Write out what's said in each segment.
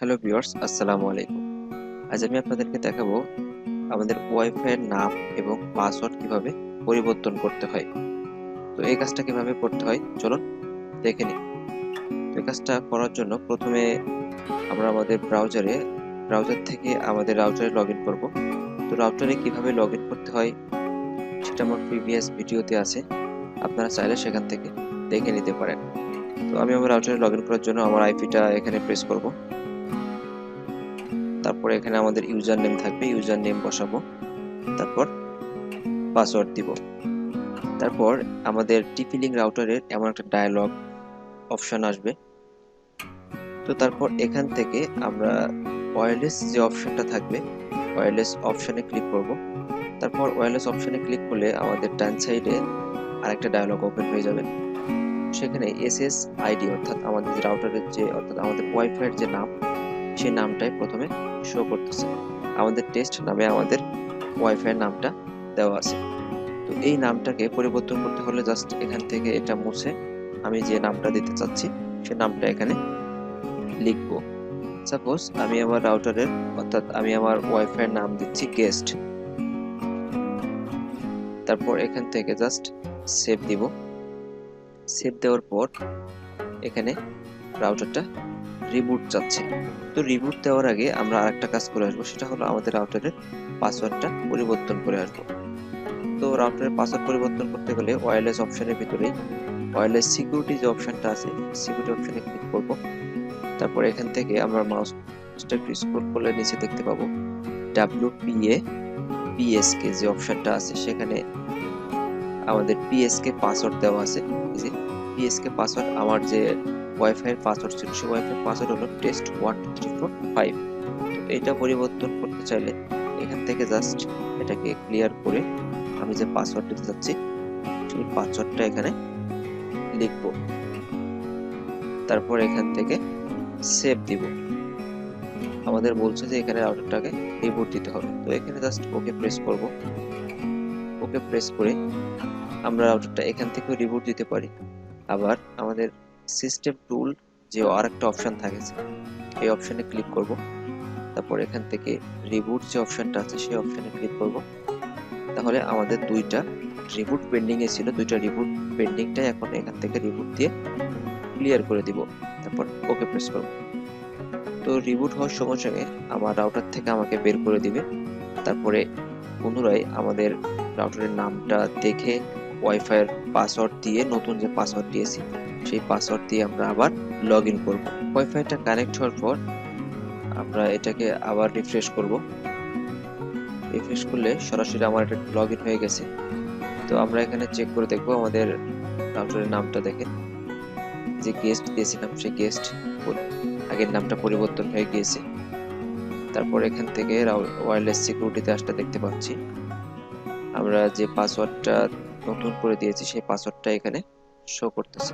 Hello viewers, আসসালামু আলাইকুম। আজ আমি আপনাদেরকে দেখাবো আমাদের ওয়াইফাই এর নাম এবং পাসওয়ার্ড কিভাবে পরিবর্তন করতে হয়। তো এই কাজটা কিভাবে করতে হয় চলুন দেখে নিই। তো এই কাজটা করার জন্য প্রথমে আমরা আমাদের ব্রাউজার থেকে আমাদের রাউটারে লগইন করব। তো রাউটারে কিভাবে লগইন করতে হয় সেটা আমার প্রিভিয়াস ভিডিওতে আছে। আপনারা চাইলে সেখান থেকে দেখে নিতে পারেন। তো আমি আমার রাউটারে লগইন করার জন্য আমার আইপিটা এখানে প্রেস করব। তারপরে এখানে আমাদের ইউজার নেম থাকবে, ইউজার নেম বসাবো। তারপর পাসওয়ার্ড দিব। তারপর আমাদের টিপি-লিঙ্ক রাউটারের এমন একটা ডায়ালগ অপশন আসবে। তো তারপর এখান থেকে আমরা ওয়্যারলেস যে অপশনটা থাকবে, ওয়্যারলেস অপশনে ক্লিক করব। তারপর ওয়্যারলেস অপশনে ক্লিক করলে আমাদের ডান সাইডে আরেকটা ডায়ালগ ওপেন হয়ে যাবে। সেখানে এসএস আইডি অর্থাৎ আমাদের রাউটারের অর্থাৎ আমাদের ওয়াইফাই এর যে নাম, সেই নামটাই প্রথমে শো করতেছে। আমাদের টেস্ট নামে আমাদের ওয়াইফাই এর নামটা দেওয়া আছে। তো এই নামটাকে পরিবর্তন করতে হলে জাস্ট এখান থেকে এটা মুছে আমি যে নামটা দিতে চাচ্ছি সে নামটা এখানে লিখবো। সাপোজ আমি আমার রাউটারের অর্থাৎ আমি আমার ওয়াইফাই এর নাম দিচ্ছি গেস্ট। তারপর এখান থেকে জাস্ট সেভ দিব। সেভ দেওয়ার পর এখানে রাউটারটা রিবুট চাচ্ছে। তো রিবুট দেওয়ার আগে আমরা আরেকটা কাজ করে আসবো, সেটা হলো আমাদের রাউটারের পাসওয়ার্ডটা পরিবর্তন করে আসবো। তো রাউটারের পাসওয়ার্ড পরিবর্তন করতে গেলে ওয়্যারলেস অপশনের ভিতরেই ওয়্যারলেস সিকিউরিটি যে অপশনটা আছে, সিকিউরিটি অপশনে ক্লিক করব। তারপর এখান থেকে আমরা মাউসটা একটু স্ক্রল করলে নিচে দেখতে পাবো WPA PSK যে অপশনটা আছে, সেখানে আমাদের PSK পাসওয়ার্ড দেওয়া আছে। এই যে PSK পাসওয়ার্ড আমার যে ওয়াইফাই এর পাসওয়ার্ড ছিল, সেই ওয়াইফাই পাসওয়ার্ড হলো test12345। তো এটা পরিবর্তন করতে চাইলে এখান থেকে জাস্ট এটাকে ক্লিয়ার করে আমি যে পাসওয়ার্ড দিতে চাচ্ছি সেই পাসওয়ার্ডটা এখানে লিখব। তারপর এখান থেকে সেভ দিব। আমাদের বলছে যে এখানে রাউটারটাকে রিবুট দিতে হবে। তো এখানে জাস্ট ওকে প্রেস করব। ওকে প্রেস করে আমরা রাউটারটা এখান থেকেও রিবুট দিতে পারি। আবার আমাদের সিস্টেম টুল যে আরেকটা অপশন থাকে, এই অপশনে ক্লিক করব। তারপর এখান থেকে রিবুট যে অপশনটা আছে সেই অপশনে ক্লিক করব। তাহলে আমাদের দুইটা রিবুট পেন্ডিং এ ছিল, দুইটা রিবুট পেন্ডিংটাই এখন এখান থেকে রিবুট দিয়ে ক্লিয়ার করে দিব। তারপর ওকে প্রেস করব। তো রিবুট হওয়ার সঙ্গে সঙ্গে আমার রাউটার থেকে আমাকে বের করে দিবে। তারপরে পুনরায় আমাদের রাউটারের নামটা দেখে ওয়াইফাই এর পাসওয়ার্ড দিয়ে নতুন যে পাসওয়ার্ড দিয়েছি সেই পাসওয়ার্ড দিয়ে আমরা আবার লগ ইন করবো। ওয়াইফাইটা কানেক্ট হওয়ার পর আমরা এটাকে আবার রিফ্রেশ করব। রিফ্রেশ করলে সরাসরি আমার এটা লগ ইন হয়ে গেছে। তো আমরা এখানে চেক করে দেখবো আমাদের রাউটারের নামটা দেখে, যে গেস্ট দিয়েছিলাম সেই গেস্ট আগের নামটা পরিবর্তন হয়ে গিয়েছে। তারপর এখান থেকে ওয়্যারলেস সিকিউরিটিতে আসতে দেখতে পাচ্ছি আমরা যে পাসওয়ার্ডটা নতুন করে দিয়েছি সেই পাসওয়ার্ডটা এখানে শো করতেছে।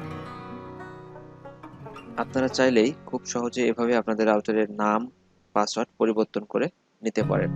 আপনারা চাইলেই খুব সহজে এভাবে আপনাদের রাউটারের নাম পাসওয়ার্ড পরিবর্তন করে নিতে পারেন।